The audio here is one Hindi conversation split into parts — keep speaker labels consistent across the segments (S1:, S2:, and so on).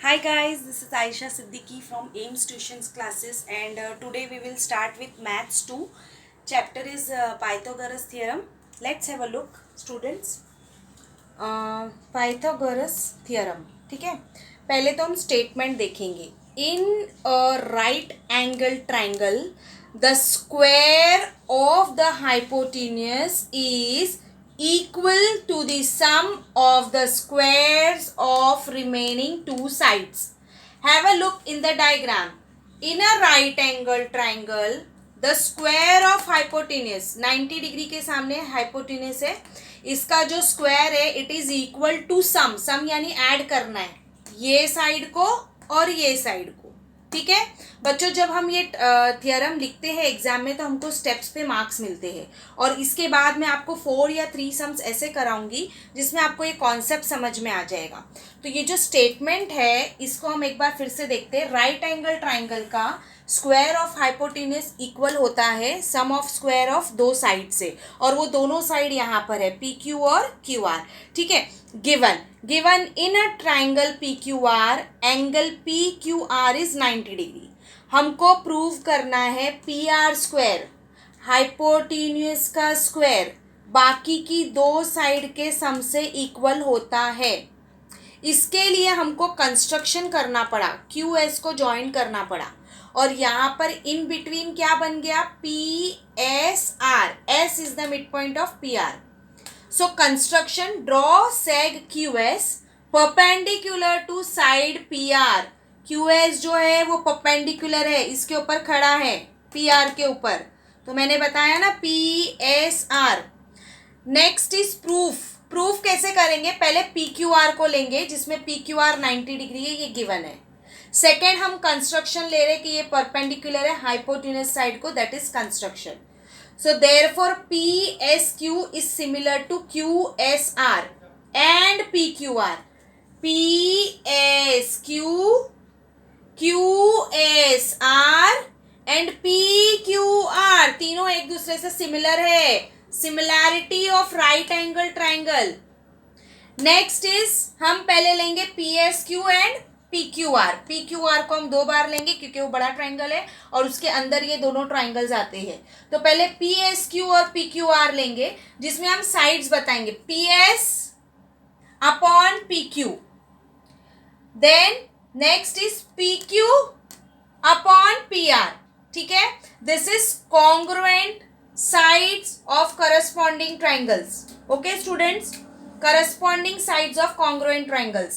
S1: Hi guys, this is Aisha Siddiqui from AIMS Tuitions classes and today we will start with Maths 2. Chapter is Pythagoras theorem. Let's have a look students. Pythagoras theorem, ठीक है. पहले तो हम स्टेटमेंट देखेंगे. In a right angle triangle the square of the hypotenuse is equal to the sum of the squares of remaining two sides. Have a look in the diagram. In a right angle triangle, the square of hypotenuse 90 degree के सामने hypotenuse है. इसका जो स्क्वायर है इट इज इक्वल टू सम यानी ऐड करना है ये साइड को और ये साइड को. ठीक है बच्चों, जब हम ये थियरम लिखते हैं एग्जाम में तो हमको स्टेप्स पे मार्क्स मिलते हैं और इसके बाद मैं आपको 4 या 3 सम्स ऐसे कराऊंगी जिसमें आपको ये कॉन्सेप्ट समझ में आ जाएगा. तो ये जो स्टेटमेंट है इसको हम एक बार फिर से देखते हैं. राइट एंगल ट्राइंगल का स्क्वायर ऑफ हाइपोटेन्यूज इक्वल होता है सम ऑफ स्क्वायर ऑफ दो साइड से और वो दोनों साइड यहाँ पर है पी क्यू और क्यू आर. ठीक है, given in a triangle P Q R angle P Q are is 90 degree. हमको प्रूव करना है पी आर स्क्वायर हाइपोटेन्यूज का स्क्वायर बाकी की दो साइड के सम से इक्वल होता है. इसके लिए हमको कंस्ट्रक्शन करना पड़ा, क्यू एस को ज्वाइन करना पड़ा और यहाँ पर इन बिटवीन क्या बन गया P S R. S is the mid point of P R. So construction draw seg Q S perpendicular to side P R. Q S जो है वो परपेंडिकुलर है, इसके ऊपर खड़ा है पी आर के ऊपर. तो मैंने बताया ना P S are. Next is proof कैसे करेंगे. पहले पी क्यू आर को लेंगे जिसमें पी क्यू आर 90 डिग्री है, ये गिवन है. सेकेंड हम कंस्ट्रक्शन ले रहे कि ये परपेंडिकुलर है हाइपोटेन्यूज साइड को, that is construction. So therefore P S Q is similar to Q S R and P Q R. P S Q Q S R and P Q R तीनों एक दूसरे से सिमिलर है. Similarity of right angle triangle. Next is हम पहले लेंगे P S Q and P Q R. P Q R को हम 2 बार लेंगे क्योंकि वो बड़ा ट्राइंगल है और उसके अंदर ये दोनों ट्राइंगल्स आते हैं. तो पहले पी एस क्यू और पी क्यू आर लेंगे जिसमें हम साइड्स बताएंगे P S upon P Q. Then next is P Q upon P R. ठीक है, this is congruent sides of corresponding triangles. Okay students, corresponding sides of congruent triangles.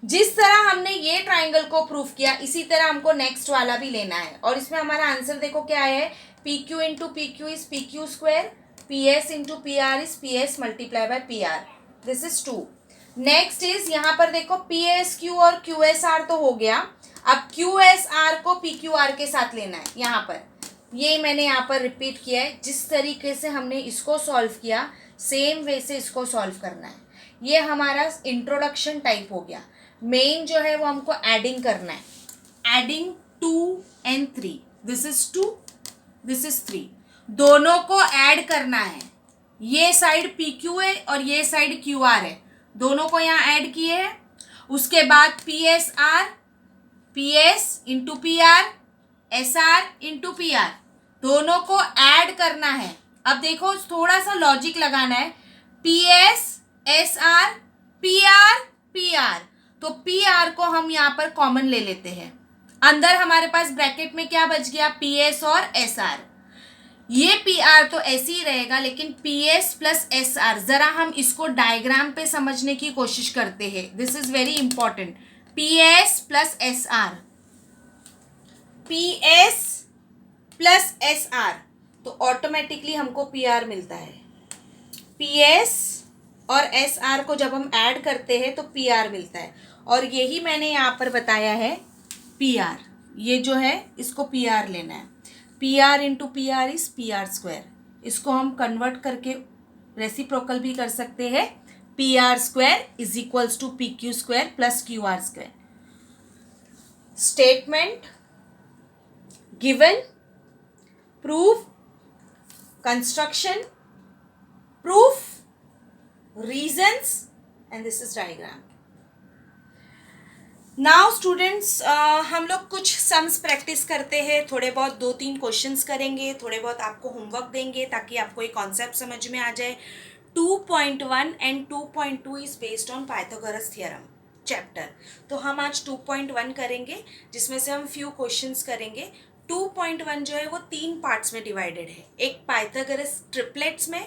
S1: जिस तरह हमने ये ट्राइंगल को प्रूफ किया इसी तरह हमको नेक्स्ट वाला भी लेना है और इसमें हमारा आंसर देखो क्या है. P Q into P Q is P Q square, P S into P R is P S multiply by P R. This is 2. Next is यहाँ पर देखो पी एस क्यू और क्यू एस आर तो हो गया. अब क्यू एस आर को पी क्यू आर के साथ लेना है. यहाँ पर ये मैंने यहाँ पर रिपीट किया है. जिस तरीके से हमने इसको सॉल्व किया सेम वे से इसको सॉल्व करना है. ये हमारा इंट्रोडक्शन टाइप हो गया. मेन जो है वो हमको एडिंग करना है. Adding 2 and 3. This is 2, this is 3. दोनों को ऐड करना है. ये साइड पी क्यू है और ये साइड क्यू आर है. दोनों को यहाँ ऐड किए हैं. उसके बाद P S are, P S into P are, S R into P are दोनों को ऐड करना है. अब देखो थोड़ा सा लॉजिक लगाना है. P S S R P R P R. तो पी आर को हम यहाँ पर कॉमन ले लेते हैं. अंदर हमारे पास ब्रैकेट में क्या बच गया पी एस और एस आर. ये पी आर तो ऐसे ही रहेगा लेकिन P S plus S R जरा हम इसको डायग्राम पे समझने की कोशिश करते हैं. This is very important. P S plus S R, P S plus S R तो ऑटोमेटिकली हमको पी आर मिलता है. पी एस और एस आर को जब हम ऐड करते हैं तो पी आर मिलता है और यही मैंने यहाँ पर बताया है पी आर. ये जो है इसको पी आर लेना है. P R into P R is P R square. इसको हम कन्वर्ट करके रेसिप्रोकल भी कर सकते हैं. P R square is equals to P Q square plus Q R square. Statement given, proof, construction, proof, reasons and this is diagram. Now students, हम लोग कुछ सम्स प्रैक्टिस करते हैं, थोड़े बहुत 2-3 क्वेश्चंस करेंगे, थोड़े बहुत आपको होमवर्क देंगे ताकि आपको एक कॉन्सेप्ट समझ में आ जाए. 2.1 and 2.2 is based on Pythagoras theorem chapter. तो हम आज 2.1 करेंगे, जिसमें से हम फ्यू क्वेश्चंस करेंगे. 2.1 जो है वो 3 पार्ट्स में डिवाइडेड है. एक पाइथागोरस ट्रिपलेट्स में,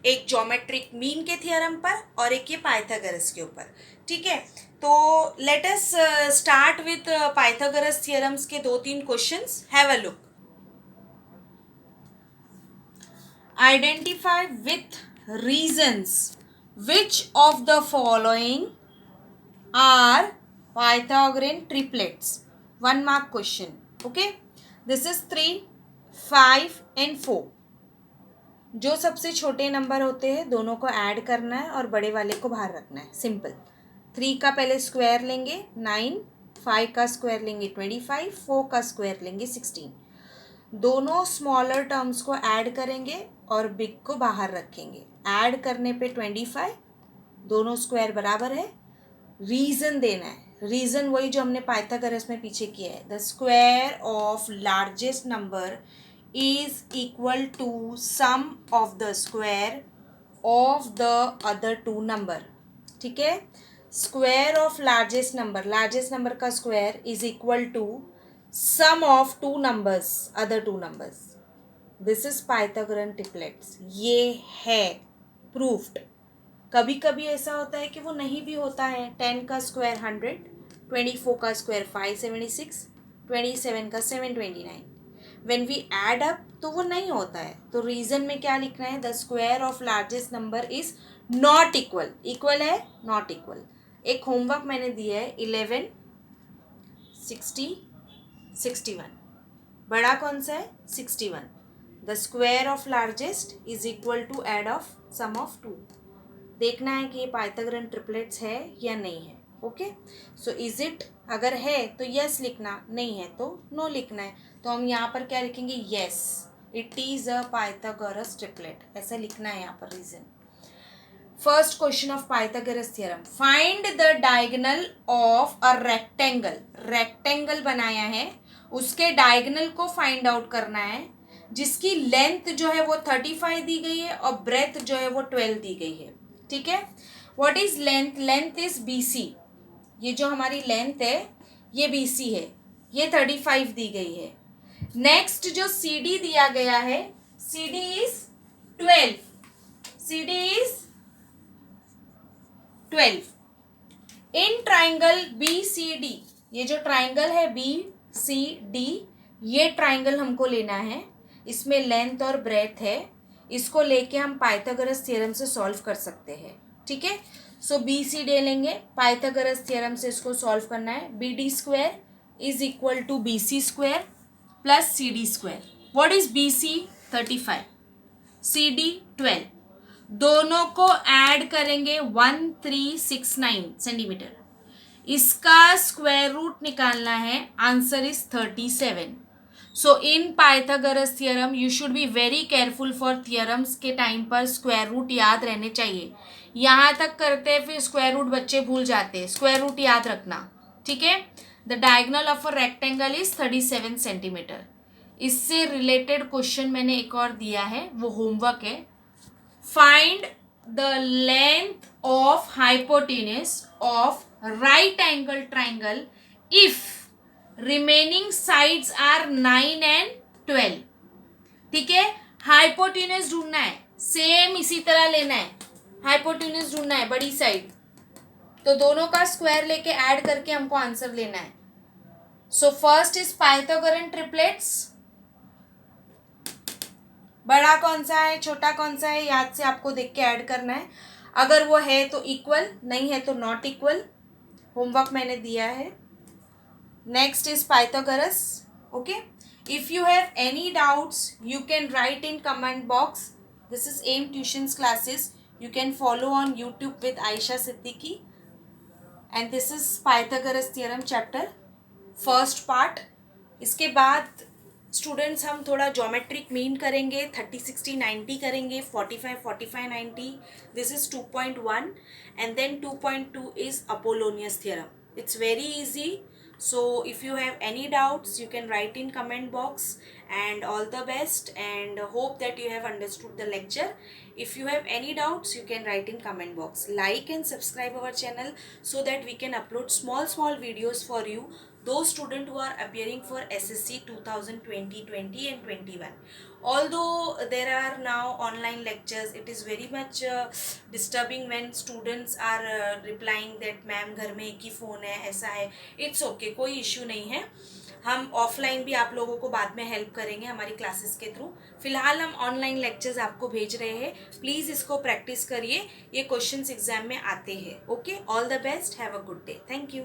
S1: एक ज्योमेट्रिक मीन के थ्योरम पर, और एक ये पाइथागोरस के ऊपर. ठीक है, तो let us start with Pythagoras theorems के 2-3 questions. Have a look. Identify with reasons which of the following are Pythagorean triplets. 1 mark question. Okay, this is 3, 5 and 4. जो सबसे छोटे नंबर होते हैं दोनों को ऐड करना है और बड़े वाले को बाहर रखना है. सिंपल. 3 का पहले स्क्वायर लेंगे 9, 5 का स्क्वायर लेंगे 25, 4 का स्क्वायर लेंगे 16. दोनों स्मॉलर टर्म्स को ऐड करेंगे और बिग को बाहर रखेंगे. ऐड करने पे 25, दोनों स्क्वायर बराबर है. रीजन देना है. रीजन वही जो हमने पाइथागोरस में पीछे किया है. The square of largest number is equal to sum of the square of the other 2 number. ठीक है, स्क्वायर ऑफ लार्जेस्ट नंबर का square is equal to sum of 2 numbers, other 2 numbers. This is Pythagorean triplets. ये है proved. कभी कभी ऐसा होता है कि वो नहीं भी होता है. 10 का स्क्वायर 100, 24 का स्क्वायर 576, 27 का 729. When we add up तो वो नहीं होता है. तो रीजन में क्या लिखना है? The square of largest number is not equal. Equal है, नॉट इक्वल. एक होमवर्क मैंने दिया है 11, 60, 61. बड़ा कौन सा है? 61. The square of largest is equal to add of sum of 2. देखना है कि ये पाइथागोरन ट्रिपलेट्स है या नहीं है. Okay, so is it. अगर है तो यस लिखना, नहीं है तो नो लिखना है. तो हम यहाँ पर क्या लिखेंगे? Yes, it is a Pythagoras triplet. ऐसा लिखना है यहाँ पर reason. First question of Pythagoras theorem. Find the diagonal of a rectangle. Rectangle बनाया है, उसके डायगोनल को फाइंड आउट करना है, जिसकी लेंथ जो है वो 35 दी गई है और ब्रेथ जो है वो 12 दी गई है. ठीक है, what is length? Length is BC. ये जो हमारी लेंथ है ये BC है, ये 35 दी गई है. नेक्स्ट जो CD दिया गया है, CD is 12. CD is 12. In triangle BCD, ये जो ट्राइंगल है BCD, ये ट्राइंगल हमको लेना है. इसमें लेंथ और ब्रेथ है. इसको लेके हम पाइथागोरस थ्योरम से सॉल्व कर सकते हैं. ठीक है, सो BCD लेंगे, पाइथागोरस थ्योरम से इसको सॉल्व करना है. BD square is equal to BC square plus CD square. What is BC? 35, CD 12. दोनों को ऐड करेंगे 1369 सेंटीमीटर. इसका स्क्वायर रूट निकालना है. Answer is 37. So in Pythagoras theorem you should be very careful for theorems के टाइम पर स्क्वायर रूट याद रहने चाहिए. यहाँ तक करते हैं फिर स्क्वायर रूट बच्चे भूल जाते हैं. स्क्वायर रूट याद रखना. ठीक है, the diagonal of a rectangle is 37 centimetre. इससे रिलेटेड क्वेश्चन मैंने एक और दिया है, वो होमवर्क है. Find the length of hypotenuse of right angle triangle if remaining sides are 9 and 12. ठीक है, हाइपोटेन्यूज ढूंढना है. सेम इसी तरह लेना है. हाइपोटेन्यूज ढूंढना है बड़ी साइड, तो दोनों का स्क्वायर लेके ऐड करके हमको आंसर लेना है. So first is Pythagorean triplets. बड़ा कौन सा है, छोटा कौन सा है, याद से आपको देख के ऐड करना है. अगर वो है तो इक्वल, नहीं है तो नॉट इक्वल. होमवर्क मैंने दिया है. Next is Pythagoras. Okay, if you have any doubts you can write in comment box. This is M tuitions classes. You can follow on YouTube with Ayesha Siddiqui. And this is Pythagoras theorem chapter first part. इसके बाद स्टूडेंट्स हम थोड़ा ज्योमेट्रिक मीन करेंगे. 30, 60, 90 करेंगे. 45, 45, 90. This is 2.1 and then 2.2 is Apollonius theorem. It's very easy. So if you have any doubts, you can write in comment box. And all the best, and hope that you have understood the lecture. If you have any doubts, you can write in comment box. Like and subscribe our channel so that we can upload small videos for you, those students who are appearing for SSC 2020 and 21. Although there are now online lectures, it is very much disturbing when students are replying that ma'am घर में एक ही फ़ोन है, ऐसा है. इट्स ओके, कोई इश्यू नहीं है. हम ऑफलाइन भी आप लोगों को बाद में हेल्प करेंगे हमारी क्लासेस के थ्रू. फिलहाल हम ऑनलाइन लेक्चर्स आपको भेज रहे हैं. प्लीज़ इसको प्रैक्टिस करिए, ये क्वेश्चंस एग्जाम में आते हैं. Okay, all the best, have a good day. Thank you.